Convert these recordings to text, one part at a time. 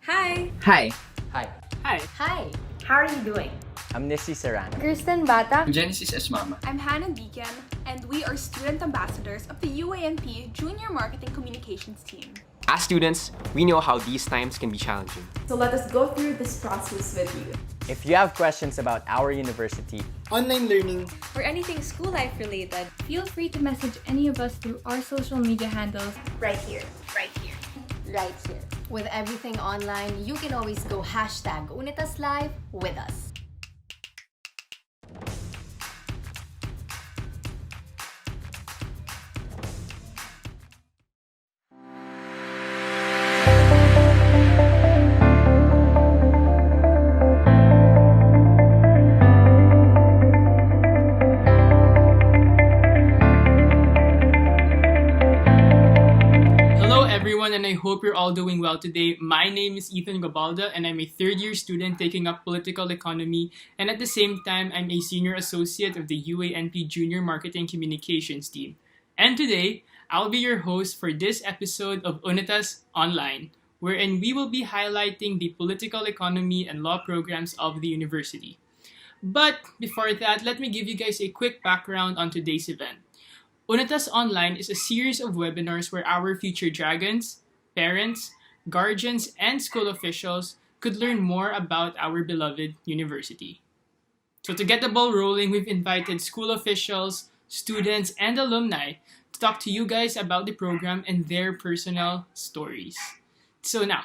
Hi! Hi, Hi, Hi! Hi, how are you doing? I'm Nissy Saran. Kristen Bata. Genesis as Mama. I'm Hannah Deacon, and we are student ambassadors of the UA&P Junior Marketing Communications team. As students, we know how these times can be challenging. So let us go through this process with you. If you have questions about our university, online learning, or anything school life related, feel free to message any of us through our social media handles Right here. right here. Right here. With everything online, you can always go #UnitasLive with us. And I hope you're all doing well today. My name is Ethan Gabalda, and I'm a third-year student taking up political economy, and at the same time, I'm a senior associate of the UA&P Junior Marketing Communications team. And today, I'll be your host for this episode of Unitas Online, wherein we will be highlighting the political economy and law programs of the university. But before that, let me give you guys a quick background on today's event. Unitas Online is a series of webinars where our future dragons, parents, guardians, and school officials could learn more about our beloved university. So to get the ball rolling, we've invited school officials, students, and alumni to talk to you guys about the program and their personal stories. So now,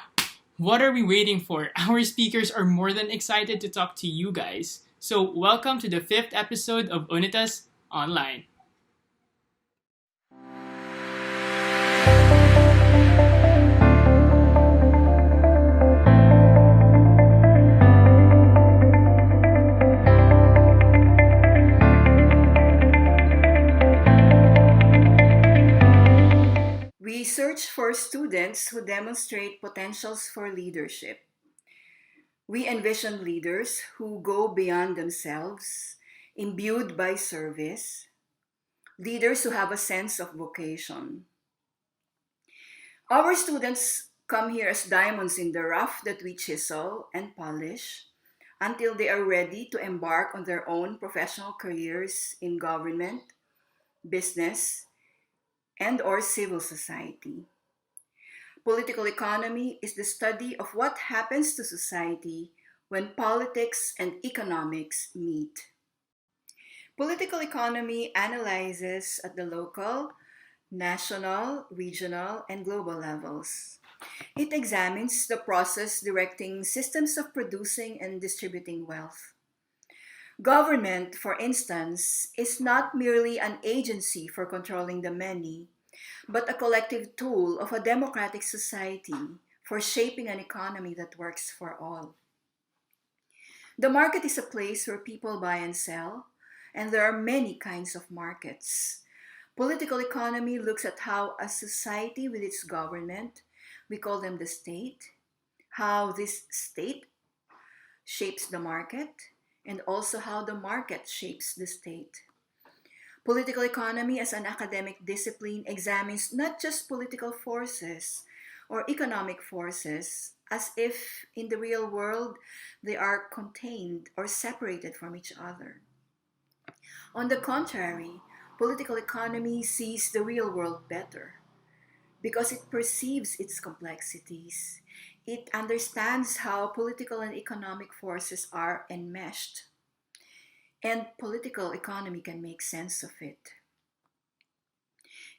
what are we waiting for? Our speakers are more than excited to talk to you guys. So welcome to the 5th episode of Unitas Online. We search for students who demonstrate potentials for leadership. We envision leaders who go beyond themselves, imbued by service, leaders who have a sense of vocation. Our students come here as diamonds in the rough that we chisel and polish until they are ready to embark on their own professional careers in government, business, and/or civil society. Political economy is the study of what happens to society when politics and economics meet. Political economy analyzes at the local, national, regional, and global levels. It examines the process directing systems of producing and distributing wealth. Government, for instance, is not merely an agency for controlling the many, but a collective tool of a democratic society for shaping an economy that works for all. The market is a place where people buy and sell, and there are many kinds of markets. Political economy looks at how a society with its government, we call them the state, how this state shapes the market, and also how the market shapes the state. Political economy as an academic discipline examines not just political forces or economic forces as if in the real world they are contained or separated from each other. On the contrary, political economy sees the real world better because it perceives its complexities. It understands how political and economic forces are enmeshed, and political economy can make sense of it.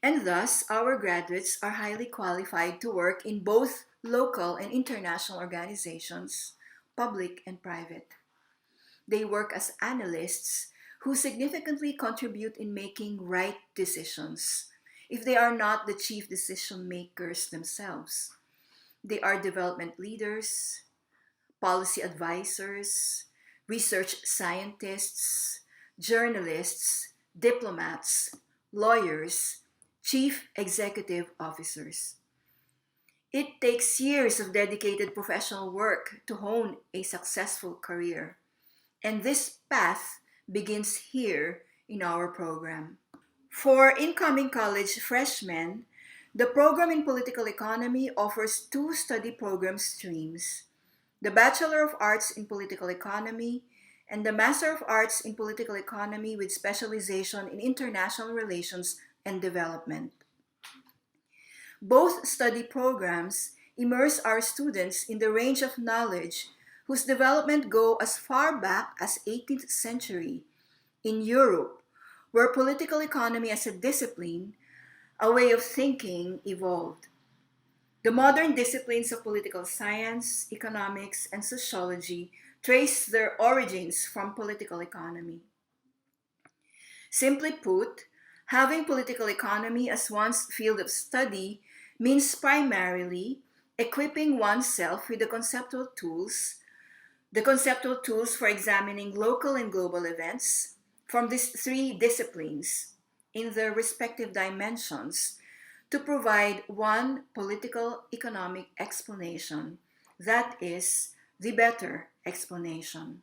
And thus, our graduates are highly qualified to work in both local and international organizations, public and private. They work as analysts who significantly contribute in making right decisions if they are not the chief decision makers themselves. They are development leaders, policy advisors, research scientists, journalists, diplomats, lawyers, chief executive officers. It takes years of dedicated professional work to hone a successful career, and this path begins here in our program. For incoming college freshmen, the program in political economy offers two study program streams: the Bachelor of Arts in Political Economy and the Master of Arts in Political Economy with specialization in International Relations and Development. Both study programs immerse our students in the range of knowledge whose development go as far back as 18th century in Europe, where political economy as a discipline, a way of thinking, evolved. The modern disciplines of political science, economics, and sociology trace their origins from political economy. Simply put, having political economy as one's field of study means primarily equipping oneself with the conceptual tools for examining local and global events from these three disciplines in their respective dimensions to provide one political economic explanation that is the better explanation.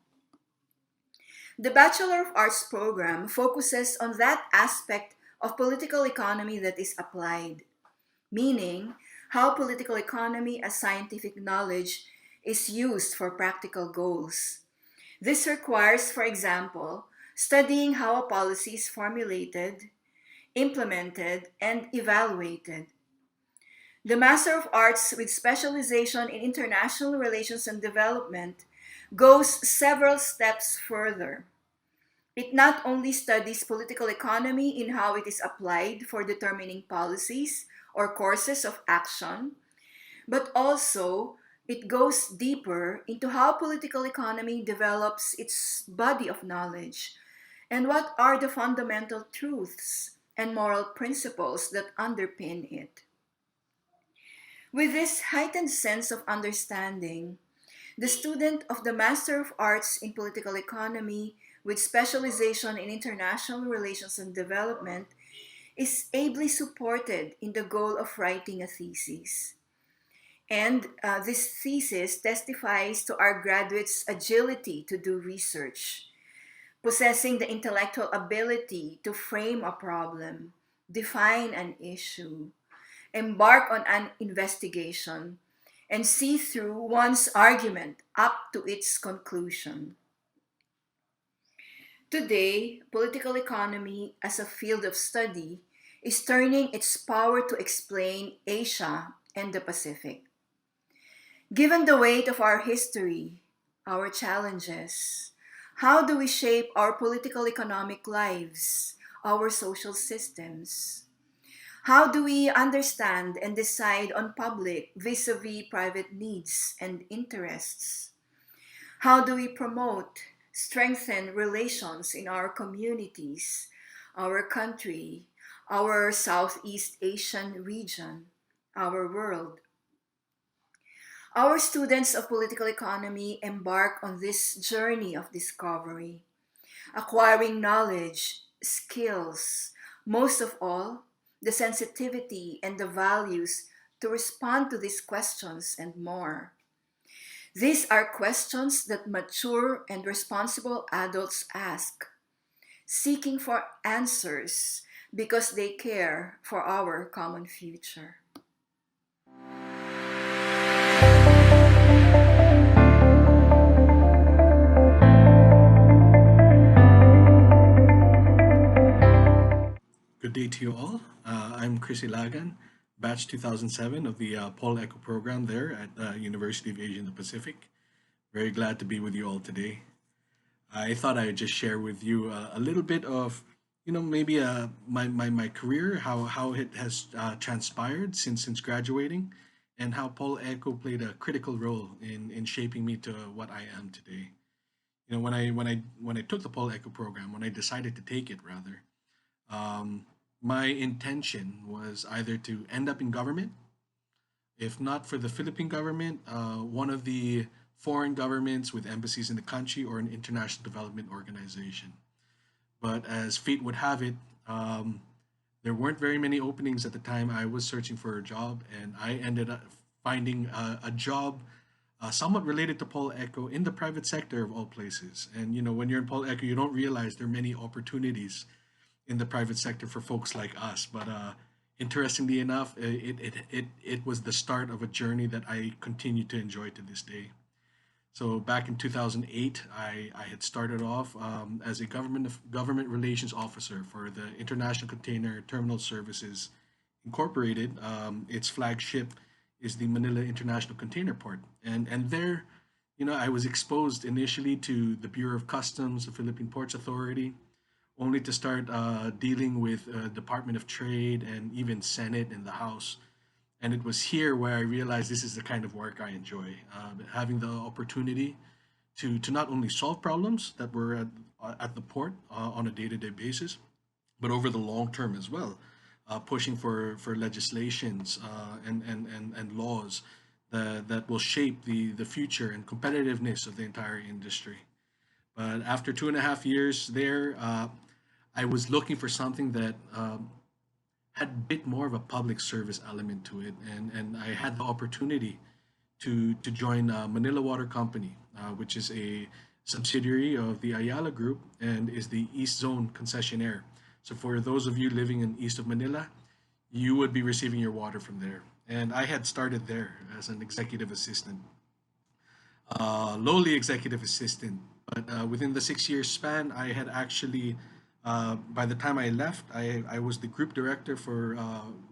The Bachelor of Arts program focuses on that aspect of political economy that is applied, meaning how political economy as scientific knowledge is used for practical goals. This requires, for example, studying how a policy is formulated, implemented, and evaluated. The Master of Arts with specialization in International Relations and Development goes several steps further. It not only studies political economy in how it is applied for determining policies or courses of action, but also it goes deeper into how political economy develops its body of knowledge and what are the fundamental truths and moral principles that underpin it. With this heightened sense of understanding, the student of the Master of Arts in Political Economy with specialization in International Relations and Development is ably supported in the goal of writing a thesis. And this thesis testifies to our graduates' agility to do research, possessing the intellectual ability to frame a problem, define an issue, embark on an investigation, and see through one's argument up to its conclusion. Today, political economy as a field of study is turning its power to explain Asia and the Pacific. Given the weight of our history, our challenges, how do we shape our political economic lives, our social systems? How do we understand and decide on public vis-a-vis private needs and interests? How do we promote, strengthen relations in our communities, our country, our Southeast Asian region, our world? Our students of political economy embark on this journey of discovery, acquiring knowledge, skills, most of all, the sensitivity and the values to respond to these questions and more. These are questions that mature and responsible adults ask, seeking for answers because they care for our common future. Good day to you all. I'm Chris Ilagan, batch 2007 of the Paul Echo program there at University of Asia in the Pacific. Very glad to be with you all today. I thought I'd just share with you a little bit of, maybe my career, how it has transpired since graduating, and how Paul Echo played a critical role in shaping me to what I am today. When I took the Paul Echo program, when I decided to take it rather, um, my intention was either to end up in government, if not for the Philippine government, one of the foreign governments with embassies in the country or an international development organization. But as fate would have it, there weren't very many openings at the time I was searching for a job, and I ended up finding a job somewhat related to Paul Echo in the private sector of all places. And when you're in Paul Echo, you don't realize there are many opportunities in the private sector for folks like us. But interestingly enough, it was the start of a journey that I continue to enjoy to this day. So back in 2008, I had started off as a government relations officer for the International Container Terminal Services Incorporated. Its flagship is the Manila International Container Port, and there, I was exposed initially to the Bureau of Customs, the Philippine Ports Authority, only to start dealing with Department of Trade and even Senate and the House. And it was here where I realized this is the kind of work I enjoy, having the opportunity to not only solve problems that were at the port on a day-to-day basis, but over the long term as well, pushing for legislations and laws that will shape the future and competitiveness of the entire industry. But after 2.5 years there, I was looking for something that had a bit more of a public service element to it, and I had the opportunity to join Manila Water Company, which is a subsidiary of the Ayala Group and is the East Zone concessionaire. So for those of you living in east of Manila, you would be receiving your water from there. And I had started there as an executive assistant, lowly executive assistant. But within the 6 year span, I had actually, by the time I left, I was the group director for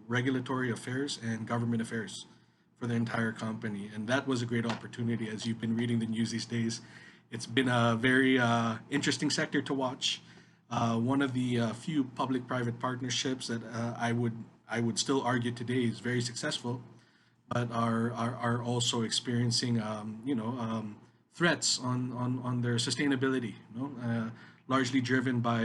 regulatory affairs and government affairs for the entire company. And that was a great opportunity. As you've been reading the news these days, it's been a very interesting sector to watch. One of the few public-private partnerships that I would still argue today is very successful, but are also experiencing threats on their sustainability. Largely driven by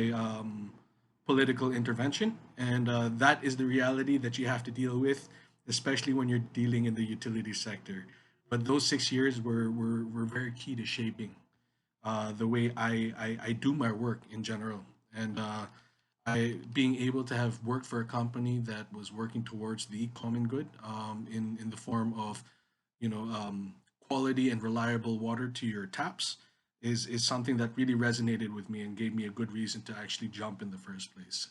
political intervention, and that is the reality that you have to deal with, especially when you're dealing in the utility sector. But those 6 years were very key to shaping the way I do my work in general. And I being able to have worked for a company that was working towards the common good in the form of quality and reliable water to your taps is something that really resonated with me and gave me a good reason to actually jump in the first place.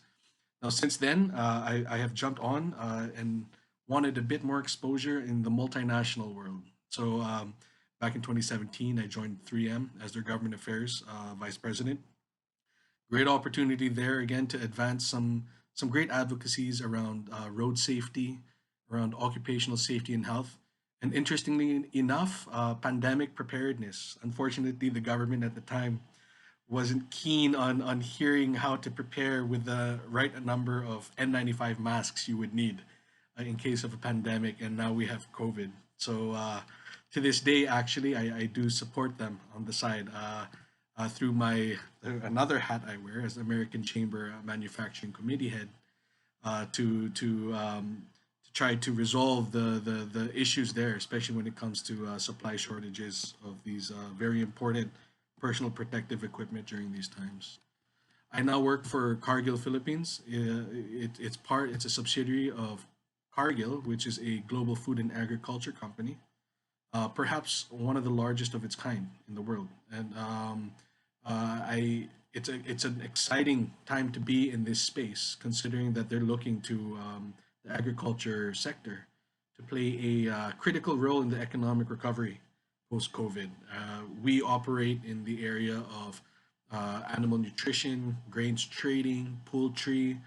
Now, since then, I have jumped on and wanted a bit more exposure in the multinational world. So back in 2017, I joined 3M as their government affairs vice president. Great opportunity there again to advance some great advocacies around road safety, around occupational safety and health, and interestingly enough, pandemic preparedness. Unfortunately, the government at the time wasn't keen on hearing how to prepare with the right number of N95 masks you would need in case of a pandemic, and now we have COVID. So to this day, actually, I do support them on the side through my another hat I wear as American Chamber Manufacturing Committee head to try to resolve the issues there, especially when it comes to supply shortages of these very important personal protective equipment during these times. I now work for Cargill Philippines. It's a subsidiary of Cargill, which is a global food and agriculture company, perhaps one of the largest of its kind in the world. And it's an exciting time to be in this space, considering that they're looking to the agriculture sector to play a critical role in the economic recovery post COVID. We operate in the area of animal nutrition, grains trading, poultry,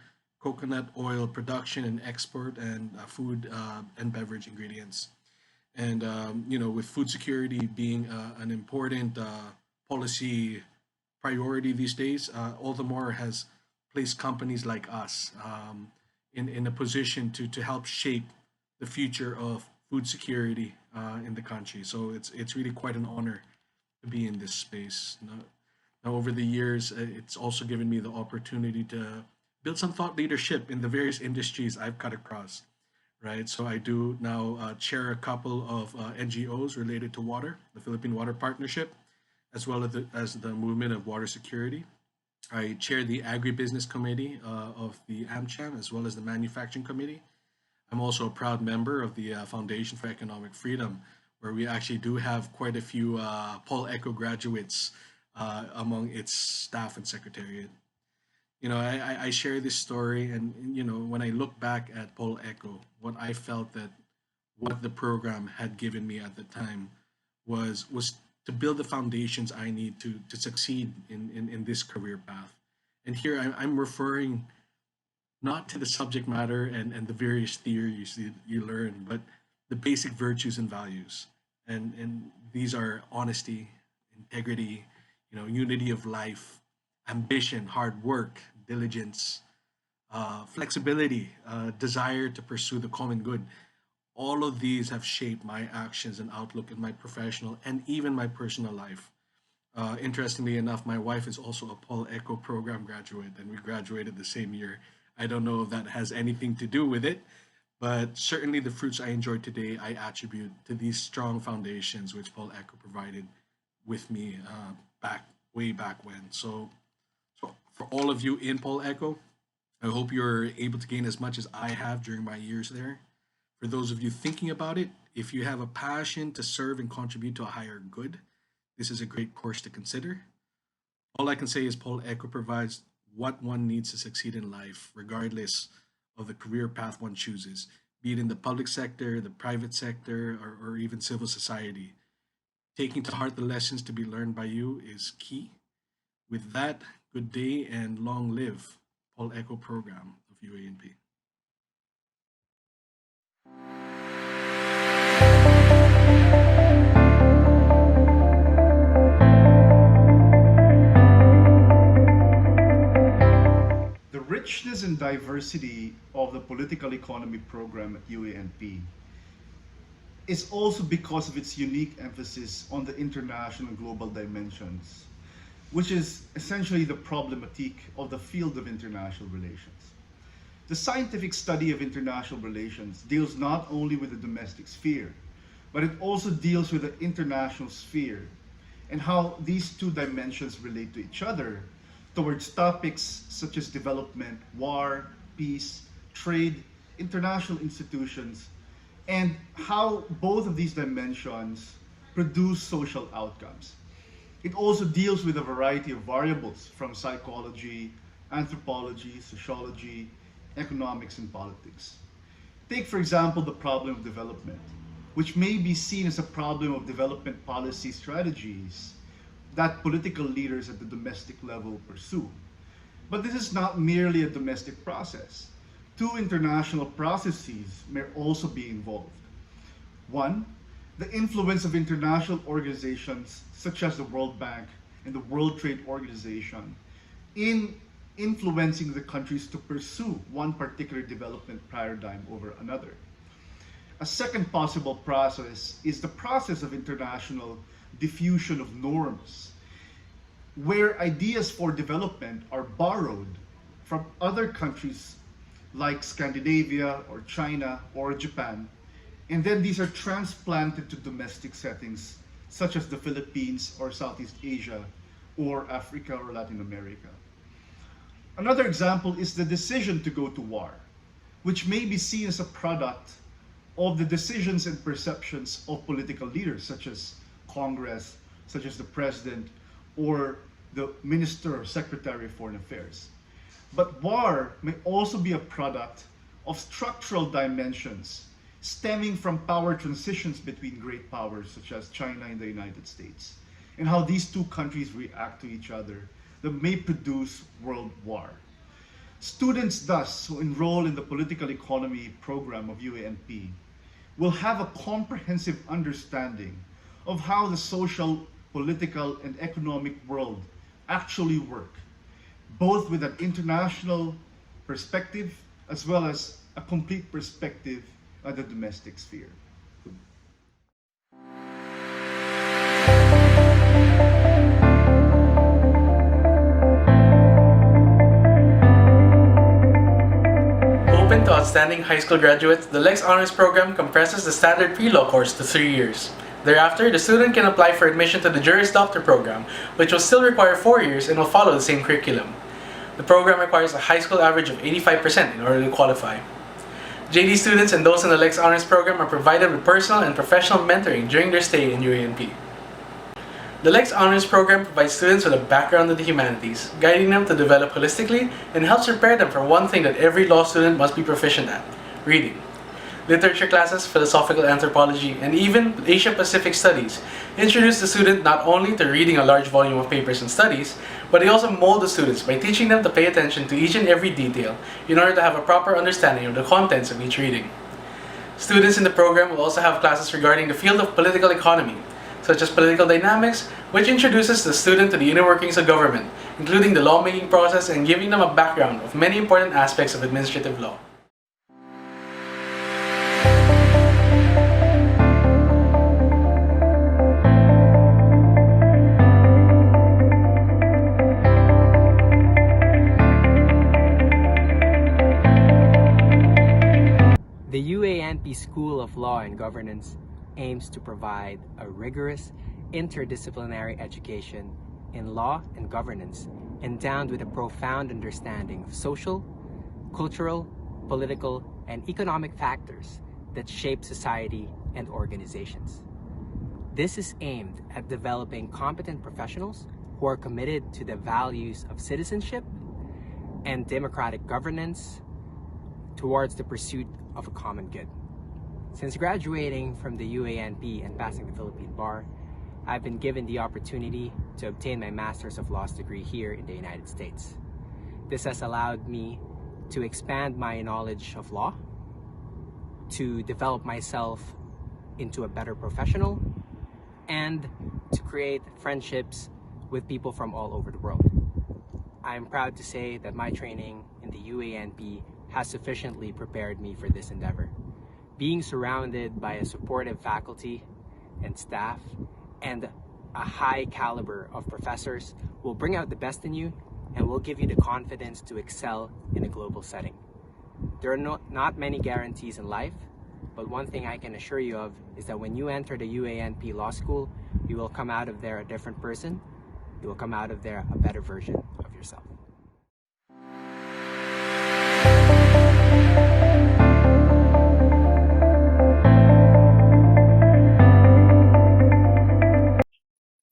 coconut oil production and export, and food and beverage ingredients. And with food security being an important policy priority these days, all the more has placed companies like us in a position to help shape the future of food security in the country. So it's really quite an honor to be in this space. Now, over the years, it's also given me the opportunity to build some thought leadership in the various industries I've cut across, right? So I do now chair a couple of NGOs related to water, the Philippine Water Partnership, as well as the movement of water security. I chair the agribusiness committee of the AmCham, as well as the manufacturing committee. I'm also a proud member of the Foundation for Economic Freedom, where we actually do have quite a few Paul Echo graduates among its staff and secretariat. I share this story, and when I look back at Paul Echo, what I felt that what the program had given me at the time was to build the foundations I need to succeed in this career path. And here I'm referring not to the subject matter and the various theories you learn, but the basic virtues and values. And these are honesty, integrity, unity of life, ambition, hard work, diligence, flexibility, desire to pursue the common good. All of these have shaped my actions and outlook in my professional and even my personal life. Interestingly enough, my wife is also a Paul Echo program graduate, and we graduated the same year. I don't know if that has anything to do with it, but certainly the fruits I enjoy today I attribute to these strong foundations which Paul Echo provided with me way back when. So for all of you in Paul Echo, I hope you're able to gain as much as I have during my years there. For those of you thinking about it, if you have a passion to serve and contribute to a higher good, this is a great course to consider. All I can say is Paul Echo provides what one needs to succeed in life, regardless of the career path one chooses, be it in the public sector, the private sector, or even civil society. Taking to heart the lessons to be learned by you is key. With that, good day and long live Paul Echo program of UA&P. The richness and diversity of the political economy program at UA&P is also because of its unique emphasis on the international and global dimensions, which is essentially the problematique of the field of international relations. The scientific study of international relations deals not only with the domestic sphere, but it also deals with the international sphere and how these two dimensions relate to each other towards topics such as development, war, peace, trade, international institutions, and how both of these dimensions produce social outcomes. It also deals with a variety of variables from psychology, anthropology, sociology, economics, and politics. Take, for example, the problem of development, which may be seen as a problem of development policy strategies that political leaders at the domestic level pursue. But this is not merely a domestic process. Two international processes may also be involved. One, the influence of international organizations such as the World Bank and the World Trade Organization in influencing the countries to pursue one particular development paradigm over another. A second possible process is the process of international diffusion of norms, where ideas for development are borrowed from other countries like Scandinavia or China or Japan, and then these are transplanted to domestic settings such as the Philippines or Southeast Asia or Africa or Latin America. Another example is the decision to go to war, which may be seen as a product of the decisions and perceptions of political leaders such as Congress, such as the President, or the Minister or Secretary of Foreign Affairs. But war may also be a product of structural dimensions stemming from power transitions between great powers such as China and the United States, and how these two countries react to each other that may produce world war. Students thus who enroll in the political economy program of UA&P will have a comprehensive understanding of how the social, political, and economic world actually work, both with an international perspective as well as a complete perspective of the domestic sphere. Open to outstanding high school graduates, the Lex Honors Program compresses the standard pre-law course to 3 years. Thereafter, the student can apply for admission to the Juris Doctor program, which will still require 4 years and will follow the same curriculum. The program requires a high school average of 85% in order to qualify. JD students and those in the Lex Honors Program are provided with personal and professional mentoring during their stay in UA&P. The Lex Honors Program provides students with a background in the humanities, guiding them to develop holistically and helps prepare them for one thing that every law student must be proficient at: reading. Literature classes, philosophical anthropology, and even Asia-Pacific studies introduce the student not only to reading a large volume of papers and studies, but they also mold the students by teaching them to pay attention to each and every detail in order to have a proper understanding of the contents of each reading. Students in the program will also have classes regarding the field of political economy, such as political dynamics, which introduces the student to the inner workings of government, including the lawmaking process and giving them a background of many important aspects of administrative law. The UA&P School of Law and Governance aims to provide a rigorous interdisciplinary education in law and governance, endowed with a profound understanding of social, cultural, political, and economic factors that shape society and organizations. This is aimed at developing competent professionals who are committed to the values of citizenship and democratic governance towards the pursuit of a common good. Since graduating from the UA&P and passing the Philippine Bar, I've been given the opportunity to obtain my Master's of Laws degree here in the United States. This has allowed me to expand my knowledge of law, to develop myself into a better professional, and to create friendships with people from all over the world. I am proud to say that my training in the UA&P has sufficiently prepared me for this endeavor. Being surrounded by a supportive faculty and staff and a high caliber of professors will bring out the best in you and will give you the confidence to excel in a global setting. There are not many guarantees in life, but one thing I can assure you of is that when you enter the UA&P Law School, you will come out of there a different person. You will come out of there a better version of yourself.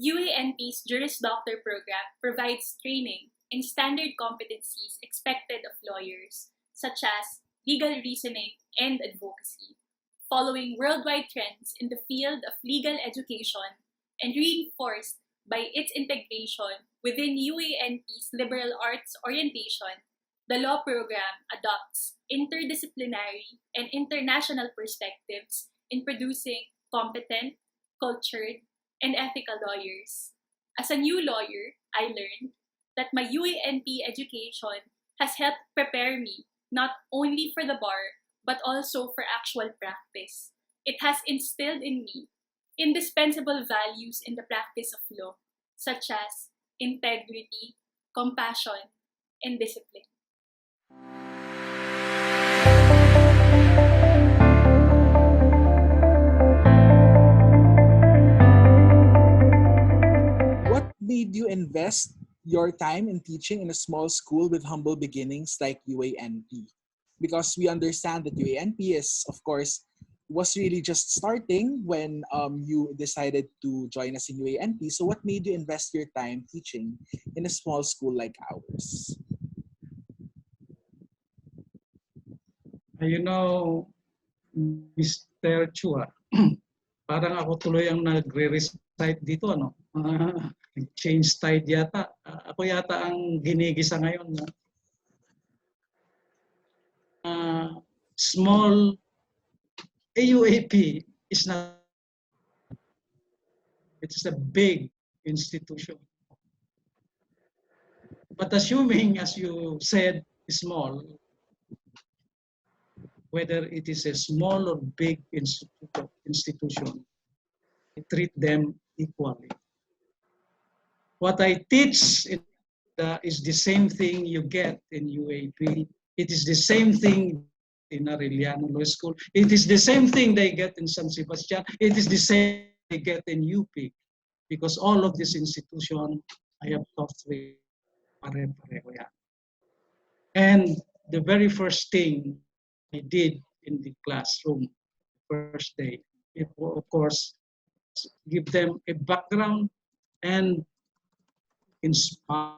UA&P's Juris Doctor program provides training in standard competencies expected of lawyers, such as legal reasoning and advocacy, following worldwide trends in the field of legal education and reinforced by its integration within UA&P's liberal arts orientation. The law program adopts interdisciplinary and international perspectives in producing competent, cultured, and ethical lawyers. As a new lawyer, I learned that my UA&P education has helped prepare me not only for the bar, but also for actual practice. It has instilled in me indispensable values in the practice of law, such as integrity, compassion, and discipline. What made you invest your time in teaching in a small school with humble beginnings like UA&P? Because we understand that UA&P is, of course, was really just starting when you decided to join us in UA&P. So what made you invest your time teaching in a small school like ours? You know, Mr. Chua, parang ako tuloy ang nagre-recite dito, ano? Change tide yata. Ako yata ang ginigisa ngayon. No? small AUAP is not, it is a big institution. But assuming, as you said, small, whether it is a small or big institution, I treat them equally. What I teach is the same thing you get in UAP. It is the same thing in Arellano Law School. It is the same thing they get in San Sebastian. It is the same they get in UP. Because all of this institution I have taught with pare-pareho yan. And the very first thing I did in the classroom, first day, it will, of course, give them a background and inspire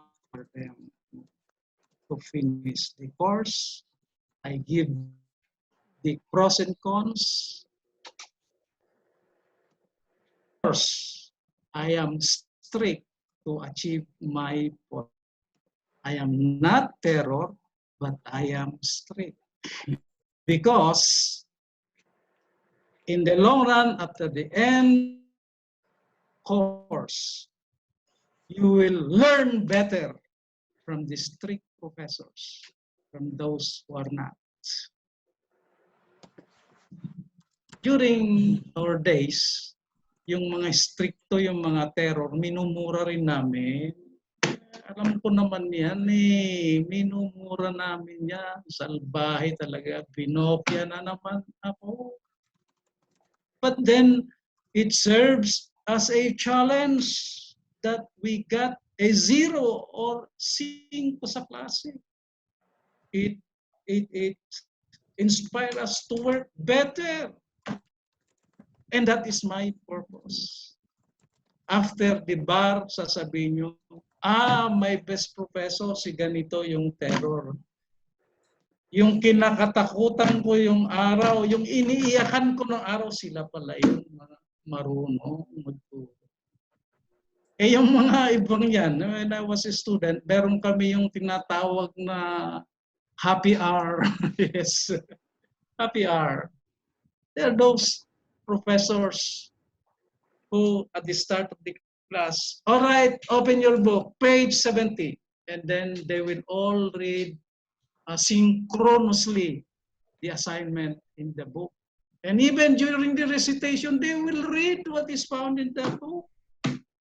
them to finish the course. I give the pros and cons. Of course, I am strict to achieve my point. I am not terror, but I am strict. Because in the long run, after the end course, you will learn better from the strict professors, from those who are not. During our days, yung mga stricto, yung mga terror, minumura rin namin. Alam ko naman yan eh, minumura namin yan. Salbahe talaga, binopya na naman ako. But then, it serves as a challenge that we got a 0 or 5 sa klase. It inspires us to work better. And that is my purpose. After the bar, sasabihin nyo, my best professor, si ganito yung terror. Yung kinakatakutan ko yung araw, yung iniiyakan ko ng araw, sila pala yung mga marunong magturo. Eh yung mga ibang yan, when I was a student, meron kami yung tinatawag na happy hour. Yes, happy hour. There are those professors who at the start of the class, all right, open your book, page 70. And then they will all read synchronously the assignment in the book. And even during the recitation, they will read what is found in the book.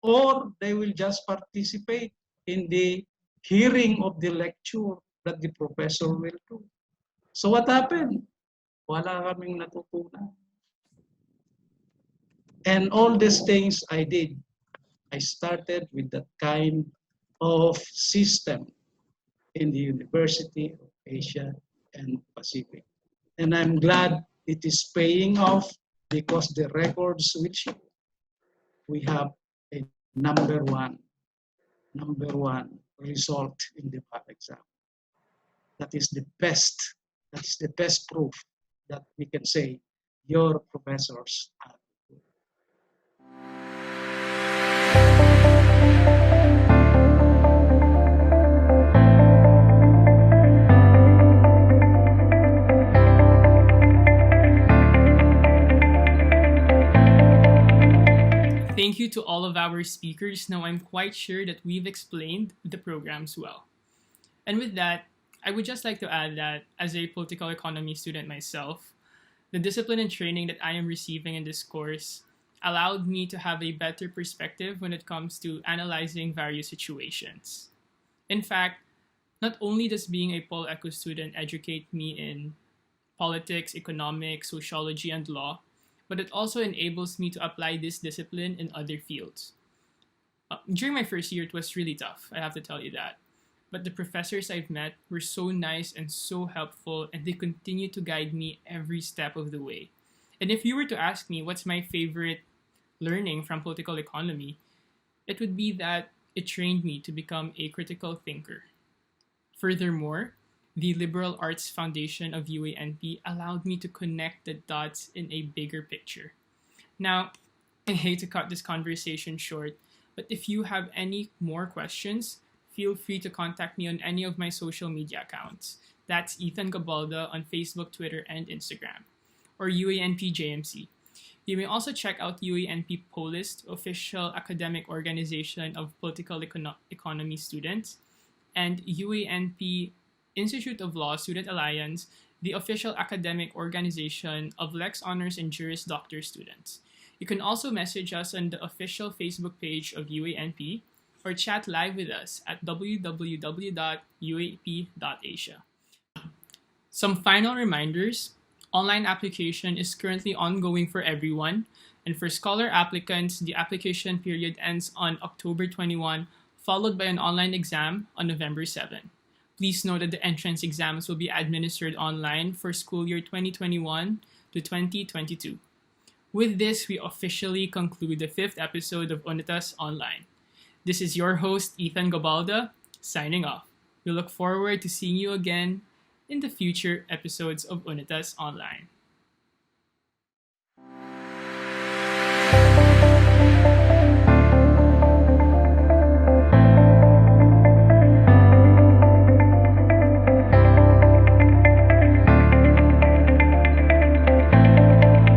Or they will just participate in the hearing of the lecture that the professor will do. So what happened? Wala kaming natutunan. And all these things I did, I started with that kind of system in the University of Asia and Pacific. And I'm glad it is paying off because the records which we have a number one result in the bar exam. That is the best proof that we can say your professors are. Thank you to all of our speakers. Now I'm quite sure that we've explained the programs well. And with that, I would just like to add that as a political economy student myself, the discipline and training that I am receiving in this course allowed me to have a better perspective when it comes to analyzing various situations. In fact, not only does being a Pol Eco student educate me in politics, economics, sociology, and law, but it also enables me to apply this discipline in other fields. During my first year, it was really tough, I have to tell you that. But the professors I've met were so nice and so helpful, and they continue to guide me every step of the way. And if you were to ask me what's my favorite learning from political economy, it would be that it trained me to become a critical thinker. Furthermore, the Liberal Arts Foundation of UA&P allowed me to connect the dots in a bigger picture. Now, I hate to cut this conversation short, but if you have any more questions, feel free to contact me on any of my social media accounts. That's Ethan Gabalda on Facebook, Twitter, and Instagram, or UA&P JMC. You may also check out UA&P Polist, official academic organization of political economy students, and UA&P Institute of Law Student Alliance, the official academic organization of Lex Honors and Juris Doctor students. You can also message us on the official Facebook page of UA&P or chat live with us at www.uap.asia. Some final reminders. Online application is currently ongoing for everyone, and for scholar applicants, the application period ends on October 21, followed by an online exam on November 7. Please note that the entrance exams will be administered online for school year 2021 to 2022. With this, we officially conclude the 5th episode of Unitas Online. This is your host, Ethan Gabalda, signing off. We look forward to seeing you again in the future episodes of Unitas Online.